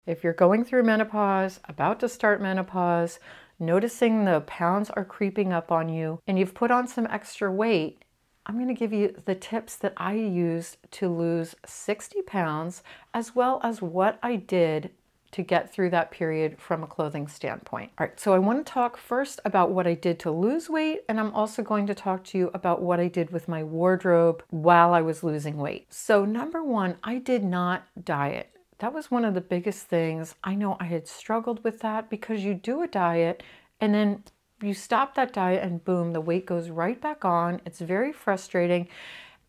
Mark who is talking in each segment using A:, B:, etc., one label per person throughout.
A: If you're going through menopause, about to start menopause, noticing the pounds are creeping up on you, and you've put on some extra weight, I'm going to give you the tips that I used to lose 60 pounds, as well as what I did to get through that period from a clothing standpoint. All right, so I want to talk first about what I did to lose weight, and I'm also going to talk to you about what I did with my wardrobe while I was losing weight. So number one, I did not diet. That was one of the biggest things. I know I had struggled with that because you do a diet and then you stop that diet and boom, the weight goes right back on. It's very frustrating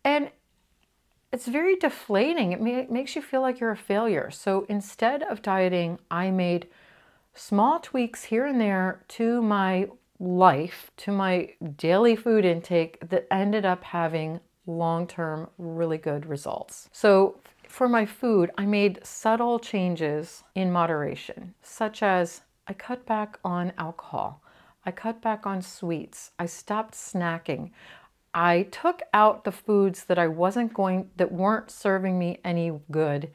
A: and it's very deflating. It makes you feel like you're a failure. So instead of dieting, I made small tweaks here and there to my life, to my daily food intake that ended up having long-term really good results. So for my food, I made subtle changes in moderation, such as I cut back on alcohol. I cut back on sweets. I stopped snacking. I took out the foods that that weren't serving me any good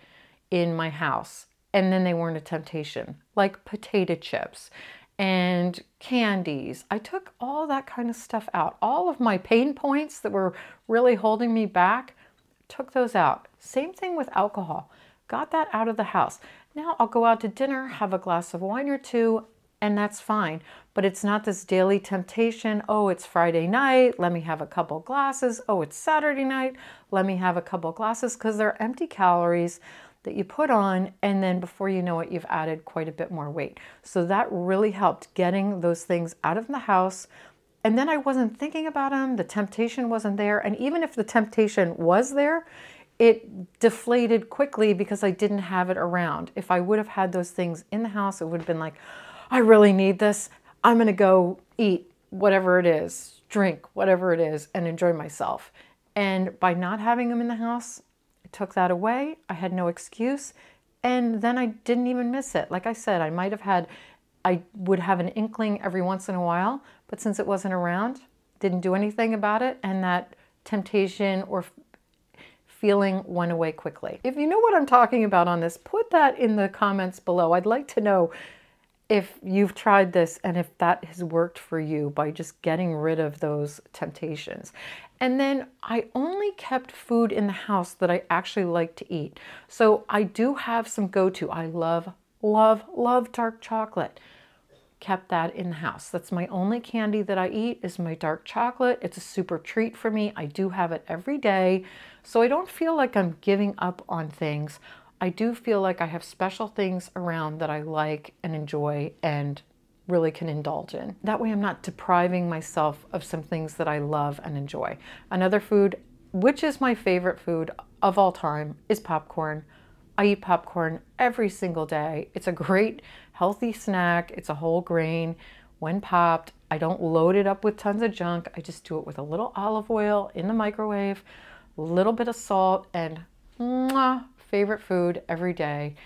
A: in my house. And then they weren't a temptation, like potato chips and candies. I took all that kind of stuff out. All of my pain points that were really holding me back, took those out. Same thing with alcohol. Got that out of the house. Now I'll go out to dinner, have a glass of wine or two, and that's fine. But it's not this daily temptation. Oh, it's Friday night. Let me have a couple glasses. Oh, it's Saturday night. Let me have a couple glasses, because they're empty calories that you put on, and then before you know it, you've added quite a bit more weight. So that really helped getting those things out of the house. And then I wasn't thinking about them. The temptation wasn't there. And even if the temptation was there, it deflated quickly because I didn't have it around. If I would have had those things in the house, it would have been like, I really need this. I'm going to go eat whatever it is, drink whatever it is, and enjoy myself. And by not having them in the house, I took that away. I had no excuse. And then I didn't even miss it. Like I said, I would have an inkling every once in a while, but since it wasn't around, didn't do anything about it, and that temptation or feeling went away quickly. If you know what I'm talking about on this, put that in the comments below. I'd like to know if you've tried this and if that has worked for you by just getting rid of those temptations. And then I only kept food in the house that I actually like to eat. So I do have some go-to. I love, love, love dark chocolate. Kept that in the house. That's my only candy that I eat is my dark chocolate. It's a super treat for me. I do have it every day. So I don't feel like I'm giving up on things. I do feel like I have special things around that I like and enjoy and really can indulge in. That way I'm not depriving myself of some things that I love and enjoy. Another food, which is my favorite food of all time, is popcorn. I eat popcorn every single day. It's a great healthy snack. It's a whole grain. When popped, I don't load it up with tons of junk. I just do it with a little olive oil in the microwave, a little bit of salt, and mwah, favorite food every day.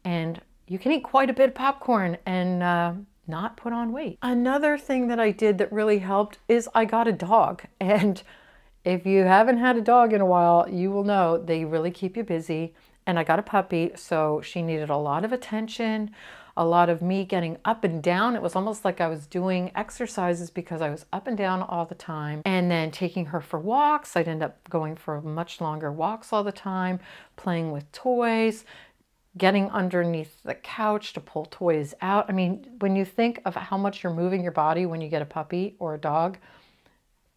A: And you can eat quite a bit of popcorn and not put on weight. Another thing that I did that really helped is I got a dog. And if you haven't had a dog in a while, you will know they really keep you busy. And I got a puppy, so she needed a lot of attention, a lot of me getting up and down. It was almost like I was doing exercises because I was up and down all the time. And then taking her for walks. I'd end up going for much longer walks all the time, playing with toys, getting underneath the couch to pull toys out. I mean, when you think of how much you're moving your body when you get a puppy or a dog,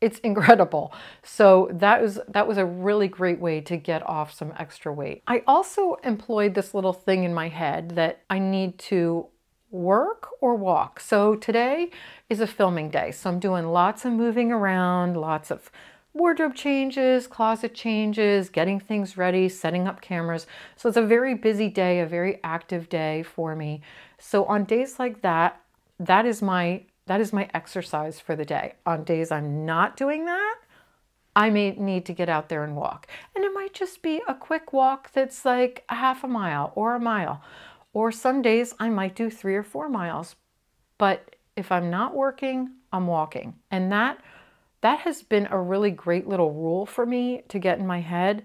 A: it's incredible. So that was a really great way to get off some extra weight. I also employed this little thing in my head that I need to work or walk. So today is a filming day. So I'm doing lots of moving around, lots of wardrobe changes, closet changes, getting things ready, setting up cameras. So it's a very busy day, a very active day for me. So on days like that, that is my exercise for the day. On days I'm not doing that, I may need to get out there and walk. And it might just be a quick walk that's like a half a mile or a mile. Or some days I might do 3 or 4 miles. But if I'm not working, I'm walking. And that has been a really great little rule for me to get in my head,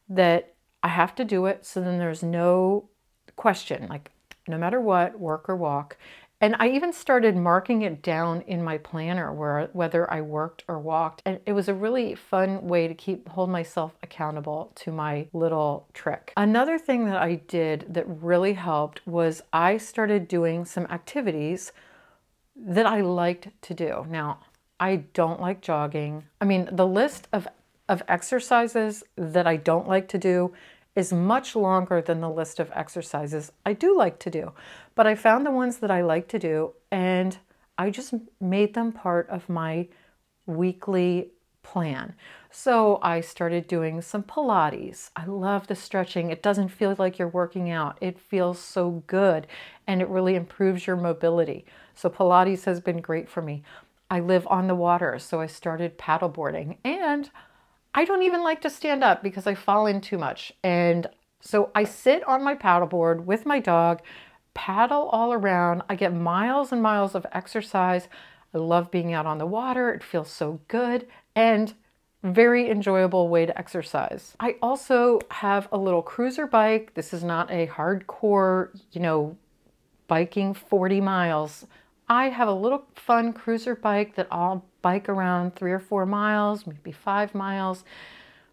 A: that I have to do it, so then there's no question. Like, no matter what, work or walk. And I even started marking it down in my planner whether I worked or walked. And it was a really fun way to hold myself accountable to my little trick. Another thing that I did that really helped was I started doing some activities that I liked to do. Now, I don't like jogging. I mean, the list of exercises that I don't like to do is much longer than the list of exercises I do like to do. But I found the ones that I like to do, and I just made them part of my weekly plan. So I started doing some Pilates. I love the stretching. It doesn't feel like you're working out. It feels so good, and it really improves your mobility. So Pilates has been great for me. I live on the water, so I started paddleboarding, and I don't even like to stand up because I fall in too much. And so I sit on my paddleboard with my dog, paddle all around. I get miles and miles of exercise. I love being out on the water. It feels so good and very enjoyable way to exercise. I also have a little cruiser bike. This is not a hardcore, biking 40 miles. I have a little fun cruiser bike that I'll bike around 3 or 4 miles, maybe 5 miles.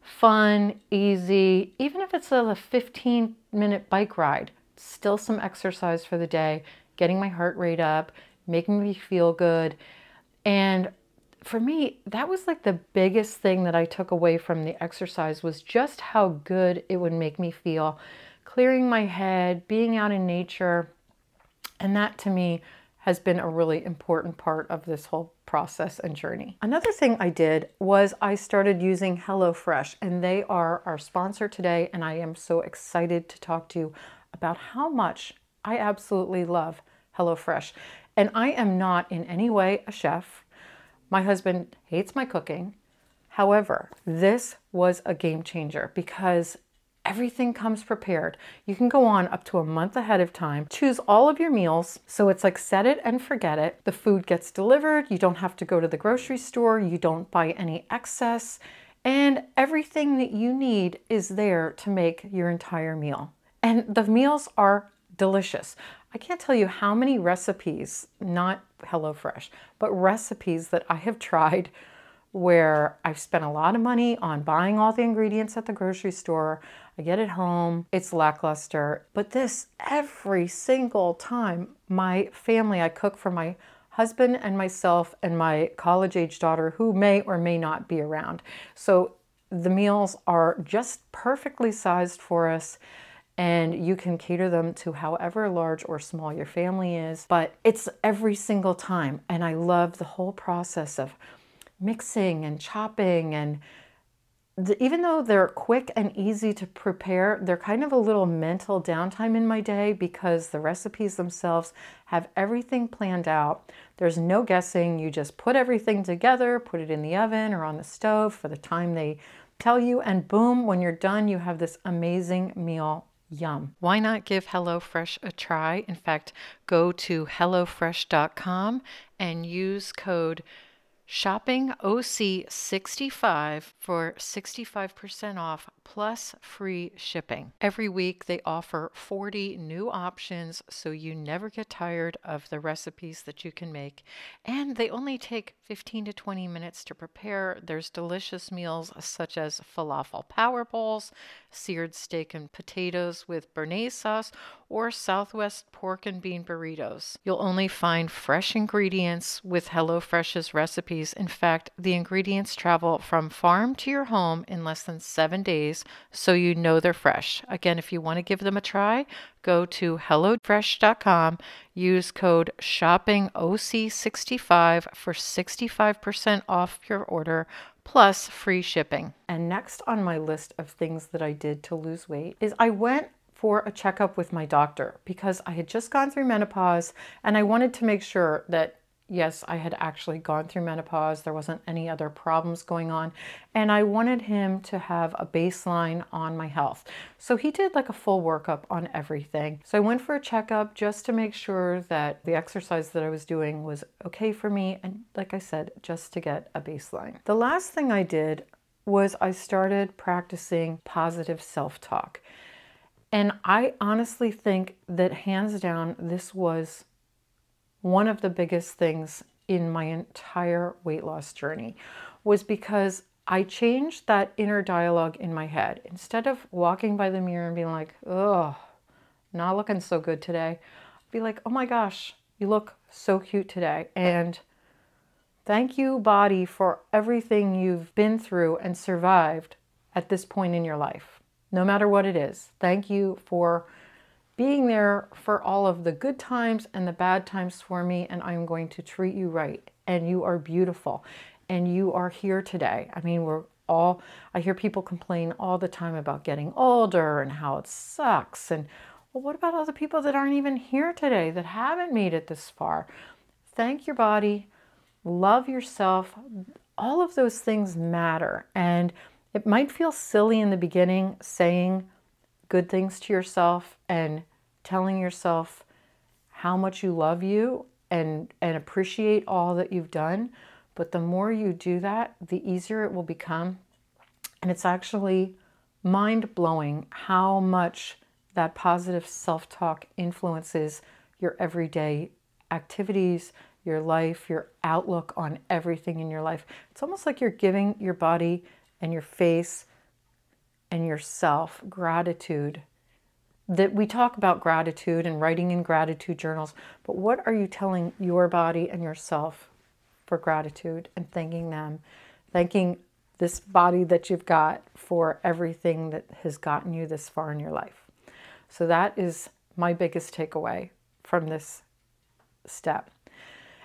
A: Fun, easy, even if it's a 15-minute bike ride, still some exercise for the day, getting my heart rate up, making me feel good. And for me, that was like the biggest thing that I took away from the exercise, was just how good it would make me feel, clearing my head, being out in nature. And that to me has been a really important part of this whole process and journey. Another thing I did was I started using HelloFresh, and they are our sponsor today, and I am so excited to talk to you about how much I absolutely love HelloFresh. And I am not in any way a chef. My husband hates my cooking. However, this was a game changer because everything comes prepared. You can go on up to a month ahead of time, choose all of your meals. So it's like set it and forget it. The food gets delivered. You don't have to go to the grocery store. You don't buy any excess. And everything that you need is there to make your entire meal. And the meals are delicious. I can't tell you how many recipes, not HelloFresh, but recipes that I have tried where I've spent a lot of money on buying all the ingredients at the grocery store. I get it home, it's lackluster. But this, every single time, my family, I cook for my husband and myself and my college-age daughter who may or may not be around. So the meals are just perfectly sized for us, and you can cater them to however large or small your family is. But it's every single time, and I love the whole process of mixing and chopping, and even though they're quick and easy to prepare, they're kind of a little mental downtime in my day because the recipes themselves have everything planned out. There's no guessing. You just put everything together, put it in the oven or on the stove for the time they tell you, and boom, when you're done, you have this amazing meal. Yum. Why not give HelloFresh a try? In fact, go to HelloFresh.com and use code ShoppingOC65 for 65% off plus free shipping. Every week they offer 40 new options so you never get tired of the recipes that you can make. And they only take 15 to 20 minutes to prepare. There's delicious meals such as falafel power bowls, seared steak and potatoes with béarnaise sauce, or Southwest pork and bean burritos. You'll only find fresh ingredients with HelloFresh's recipes. In fact, the ingredients travel from farm to your home in less than 7 days, so you know they're fresh. Again, if you want to give them a try, go to HelloFresh.com, use code ShoppingOC65 for 65% off your order plus free shipping. And next on my list of things that I did to lose weight is I went for a checkup with my doctor because I had just gone through menopause, and I wanted to make sure that yes, I had actually gone through menopause. There wasn't any other problems going on. And I wanted him to have a baseline on my health. So he did like a full workup on everything. So I went for a checkup just to make sure that the exercise that I was doing was okay for me. And like I said, just to get a baseline. The last thing I did was I started practicing positive self-talk. And I honestly think that hands down, this was one of the biggest things in my entire weight loss journey, was because I changed that inner dialogue in my head. Instead of walking by the mirror and being like, oh, not looking so good today, I'd be like, oh my gosh, you look so cute today. And thank you, body, for everything you've been through and survived at this point in your life, no matter what it is. Thank you for being there for all of the good times and the bad times for me, and I'm going to treat you right. And you are beautiful, and you are here today. I mean, I hear people complain all the time about getting older and how it sucks. And well, what about all the people that aren't even here today, that haven't made it this far? Thank your body, love yourself. All of those things matter. And it might feel silly in the beginning saying good things to yourself and telling yourself how much you love you and appreciate all that you've done. But the more you do that, the easier it will become. And it's actually mind-blowing how much that positive self-talk influences your everyday activities, your life, your outlook on everything in your life. It's almost like you're giving your body and your face and yourself gratitude. That we talk about gratitude and writing in gratitude journals, but what are you telling your body and yourself for gratitude and thanking them, thanking this body that you've got for everything that has gotten you this far in your life? So that is my biggest takeaway from this step.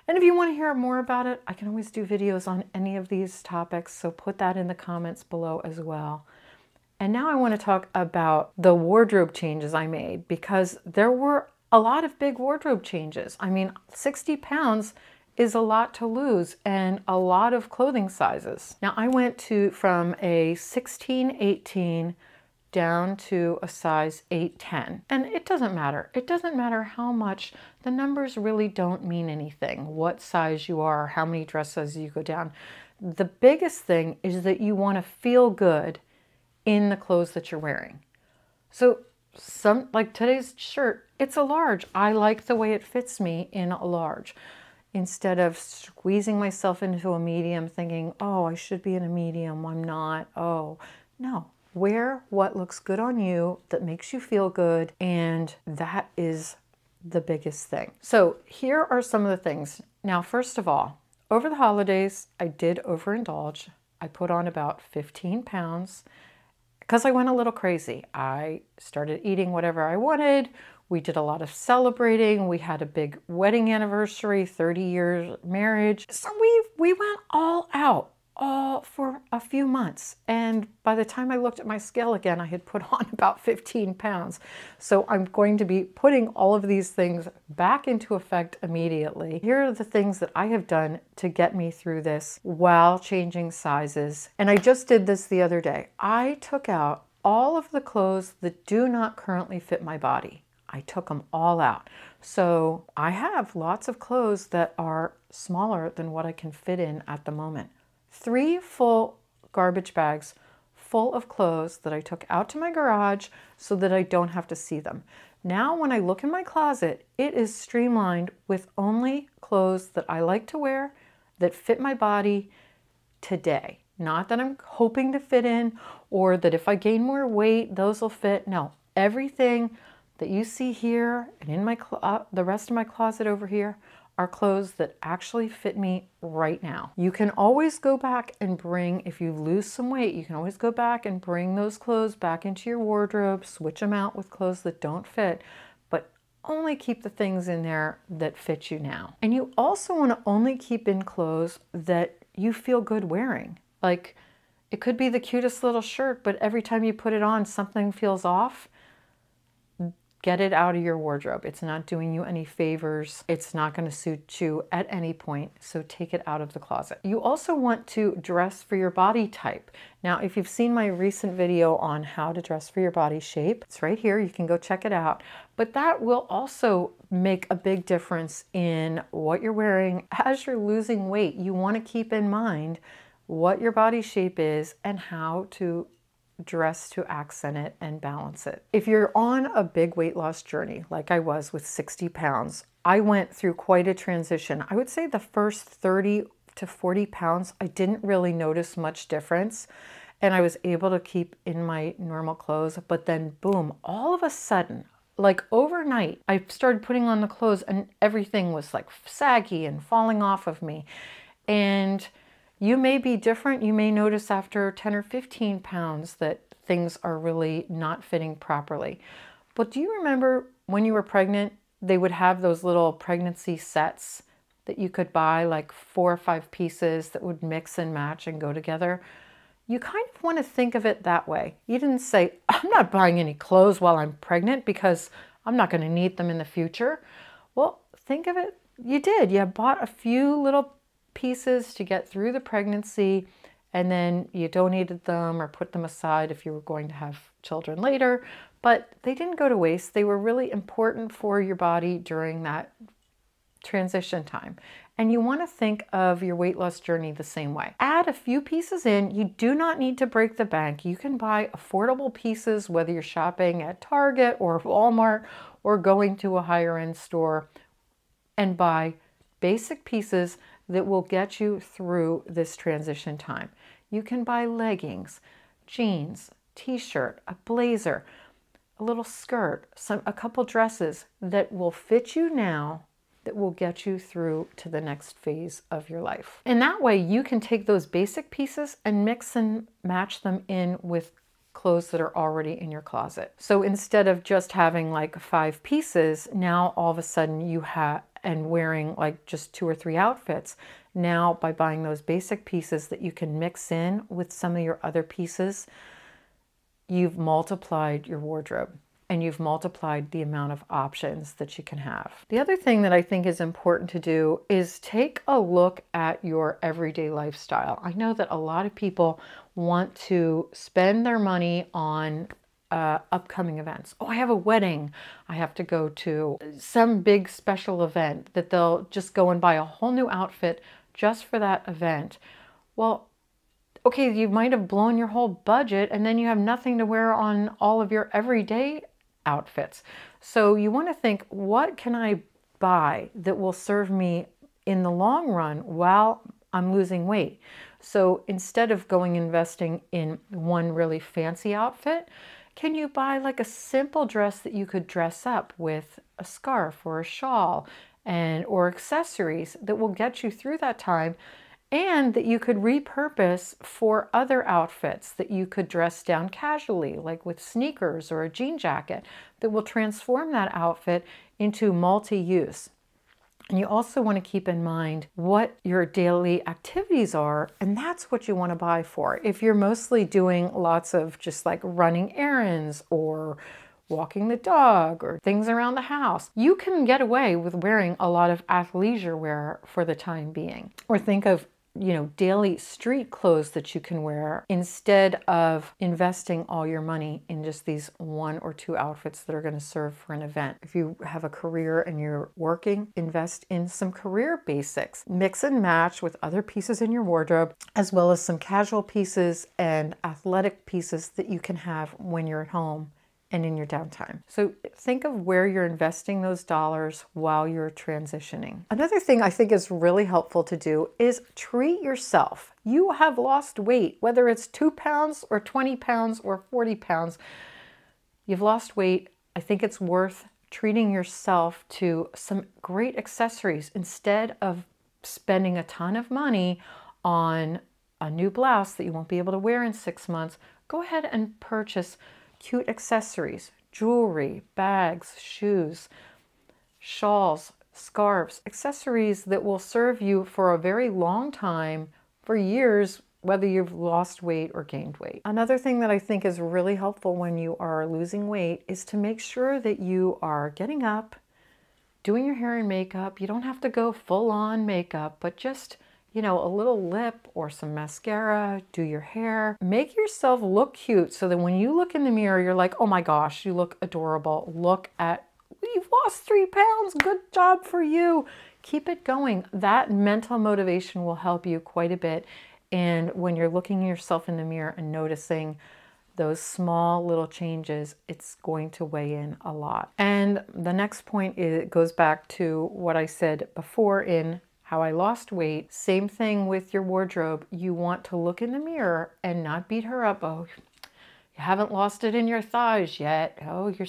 A: And if you want to hear more about it, I can always do videos on any of these topics, so put that in the comments below as well. And now I want to talk about the wardrobe changes I made, because there were a lot of big wardrobe changes. I mean, 60 pounds is a lot to lose, and a lot of clothing sizes. Now I went from a 16-18 down to a size 8-10. And it doesn't matter. It doesn't matter how much. The numbers really don't mean anything. What size you are, how many dress sizes you go down. The biggest thing is that you want to feel good in the clothes that you're wearing. So like today's shirt, it's a large. I like the way it fits me in a large. Instead of squeezing myself into a medium thinking, oh, I should be in a medium, I'm not. Oh, no. Wear what looks good on you, that makes you feel good, and that is the biggest thing. So here are some of the things. Now, first of all, over the holidays, I did overindulge. I put on about 15 pounds. Because I went a little crazy. I started eating whatever I wanted. We did a lot of celebrating. We had a big wedding anniversary, 30 years marriage. So we went all out, all for a few months. And by the time I looked at my scale again, I had put on about 15 pounds. So I'm going to be putting all of these things back into effect immediately. Here are the things that I have done to get me through this while changing sizes. And I just did this the other day. I took out all of the clothes that do not currently fit my body. I took them all out. So I have lots of clothes that are smaller than what I can fit in at the moment. 3 full garbage bags full of clothes that I took out to my garage so that I don't have to see them. Now when I look in my closet, it is streamlined with only clothes that I like to wear, that fit my body today. Not that I'm hoping to fit in, or that if I gain more weight, those will fit. No, everything that you see here and in my the rest of my closet over here are clothes that actually fit me right now. You can always go back and bring, if you lose some weight, you can always go back and bring those clothes back into your wardrobe, switch them out with clothes that don't fit, but only keep the things in there that fit you now. And you also want to only keep in clothes that you feel good wearing. Like, it could be the cutest little shirt, but every time you put it on, something feels off. Get it out of your wardrobe. It's not doing you any favors. It's not going to suit you at any point, so take it out of the closet. You also want to dress for your body type. Now, if you've seen my recent video on how to dress for your body shape, it's right here. You can go check it out. But that will also make a big difference in what you're wearing. As you're losing weight, you want to keep in mind what your body shape is and how to dress to accent it and balance it. If you're on a big weight loss journey, like I was with 60 pounds, I went through quite a transition. I would say the first 30 to 40 pounds, I didn't really notice much difference. And I was able to keep in my normal clothes. But then boom, all of a sudden, like overnight, I started putting on the clothes and everything was like saggy and falling off of me. And you may be different. You may notice after 10 or 15 pounds that things are really not fitting properly. But do you remember when you were pregnant, they would have those little pregnancy sets that you could buy, like 4 or 5 pieces that would mix and match and go together? You kind of want to think of it that way. You didn't say, I'm not buying any clothes while I'm pregnant because I'm not going to need them in the future. Well, think of it, you did. You bought a few little pieces to get through the pregnancy, and then you donated them or put them aside if you were going to have children later. But they didn't go to waste. They were really important for your body during that transition time. And you want to think of your weight loss journey the same way. Add a few pieces in. You do not need to break the bank. You can buy affordable pieces, whether you're shopping at Target or Walmart or going to a higher end store, and buy basic pieces that will get you through this transition time. You can buy leggings, jeans, t-shirt, a blazer, a little skirt, a couple dresses that will fit you now, that will get you through to the next phase of your life. And that way you can take those basic pieces and mix and match them in with clothes that are already in your closet. So instead of just having like 5 pieces, now all of a sudden you have, and wearing like just 2 or 3 outfits, now by buying those basic pieces that you can mix in with some of your other pieces, you've multiplied your wardrobe. And you've multiplied the amount of options that you can have. The other thing that I think is important to do is take a look at your everyday lifestyle. I know that a lot of people want to spend their money on upcoming events. Oh, I have a wedding. I have to go to some big special event that they'll just go and buy a whole new outfit just for that event. Well, okay, you might have blown your whole budget and then you have nothing to wear on all of your everyday outfits. So you want to think, what can I buy that will serve me in the long run while I'm losing weight? So instead of going investing in one really fancy outfit, can you buy like a simple dress that you could dress up with a scarf or a shawl or accessories that will get you through that time, and that you could repurpose for other outfits that you could dress down casually, like with sneakers or a jean jacket, that will transform that outfit into multi-use. And you also want to keep in mind what your daily activities are, and that's what you want to buy for. If you're mostly doing lots of just like running errands or walking the dog or things around the house, you can get away with wearing a lot of athleisure wear for the time being. Or think of daily street clothes that you can wear instead of investing all your money in just these 1 or 2 outfits that are going to serve for an event. If you have a career and you're working, invest in some career basics. Mix and match with other pieces in your wardrobe, as well as some casual pieces and athletic pieces that you can have when you're at home and in your downtime. So think of where you're investing those dollars while you're transitioning. Another thing I think is really helpful to do is treat yourself. You have lost weight, whether it's 2 pounds or 20 pounds or 40 pounds, you've lost weight. I think it's worth treating yourself to some great accessories instead of spending a ton of money on a new blouse that you won't be able to wear in 6 months. Go ahead and purchase cute accessories, jewelry, bags, shoes, shawls, scarves, accessories that will serve you for a very long time, for years, whether you've lost weight or gained weight. Another thing that I think is really helpful when you are losing weight is to make sure that you are getting up, doing your hair and makeup. You don't have to go full on makeup, but just a little lip or some mascara, do your hair. Make yourself look cute so that when you look in the mirror, you're like, oh my gosh, you look adorable. Look at, you've lost 3 pounds. Good job for you. Keep it going. That mental motivation will help you quite a bit. And when you're looking at yourself in the mirror and noticing those small little changes, it's going to weigh in a lot. And the next point is, it goes back to what I said before in how I lost weight. Same thing with your wardrobe. You want to look in the mirror and not beat her up. Oh, you haven't lost it in your thighs yet. Oh, you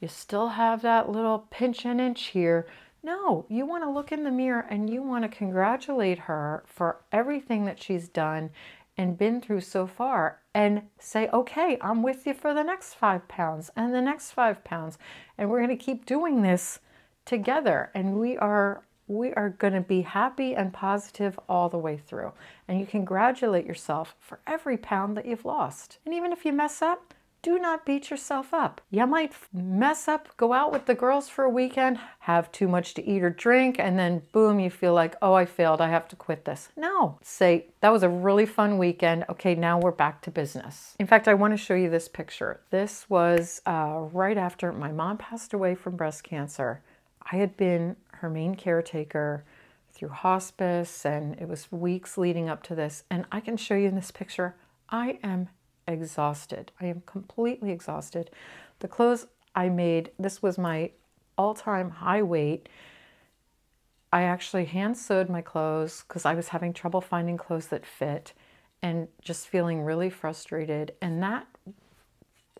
A: still have that little pinch and inch here. No, you want to look in the mirror and you want to congratulate her for everything that she's done and been through so far, and say, okay, I'm with you for the next 5 pounds and the next 5 pounds. And we're going to keep doing this together. And we are going to be happy and positive all the way through. And you congratulate yourself for every pound that you've lost. And even if you mess up, do not beat yourself up. You might mess up, go out with the girls for a weekend, have too much to eat or drink, and then boom, you feel like, oh, I failed, I have to quit this. No, say, that was a really fun weekend. Okay, now we're back to business. In fact, I want to show you this picture. This was right after my mom passed away from breast cancer. I had been her main caretaker through hospice, and it was weeks leading up to this. And I can show you in this picture, I am exhausted. I am completely exhausted. The clothes I made, this was my all-time high weight. I actually hand sewed my clothes because I was having trouble finding clothes that fit and just feeling really frustrated. And that,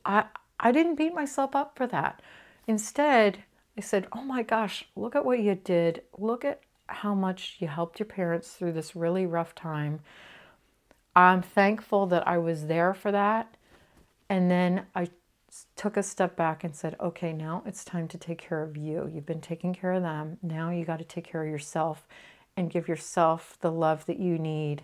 A: I didn't beat myself up for that. Instead, I said, oh my gosh, look at what you did. Look at how much you helped your parents through this really rough time. I'm thankful that I was there for that. And then I took a step back and said, okay, now it's time to take care of you. You've been taking care of them. Now you got to take care of yourself and give yourself the love that you need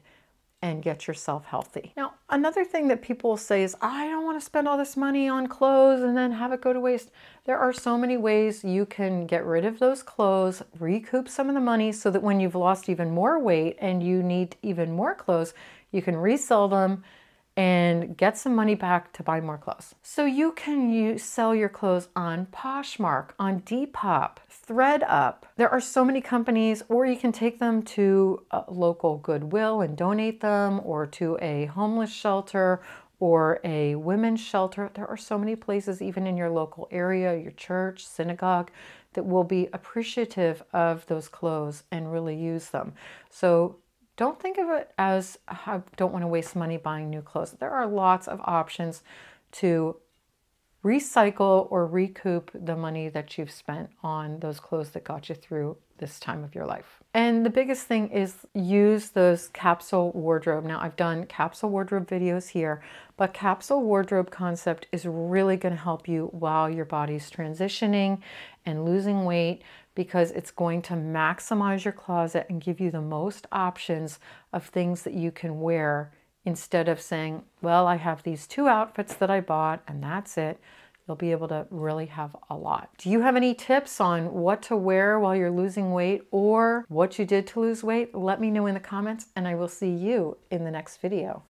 A: and get yourself healthy. Now, another thing that people will say is, I don't want to spend all this money on clothes and then have it go to waste. There are so many ways you can get rid of those clothes, recoup some of the money so that when you've lost even more weight and you need even more clothes, you can resell them and get some money back to buy more clothes. So you can sell your clothes on Poshmark, on Depop, ThreadUp. There are so many companies, or you can take them to a local Goodwill and donate them, or to a homeless shelter or a women's shelter. There are so many places, even in your local area, your church, synagogue, that will be appreciative of those clothes and really use them. So don't think of it as, I don't want to waste money buying new clothes. There are lots of options to recycle or recoup the money that you've spent on those clothes that got you through this time of your life. And the biggest thing is use those capsule wardrobe. Now, I've done capsule wardrobe videos here, but capsule wardrobe concept is really going to help you while your body's transitioning and losing weight, because it's going to maximize your closet and give you the most options of things that you can wear, instead of saying, well, I have these 2 outfits that I bought and that's it. You'll be able to really have a lot. Do you have any tips on what to wear while you're losing weight, or what you did to lose weight? Let me know in the comments, and I will see you in the next video.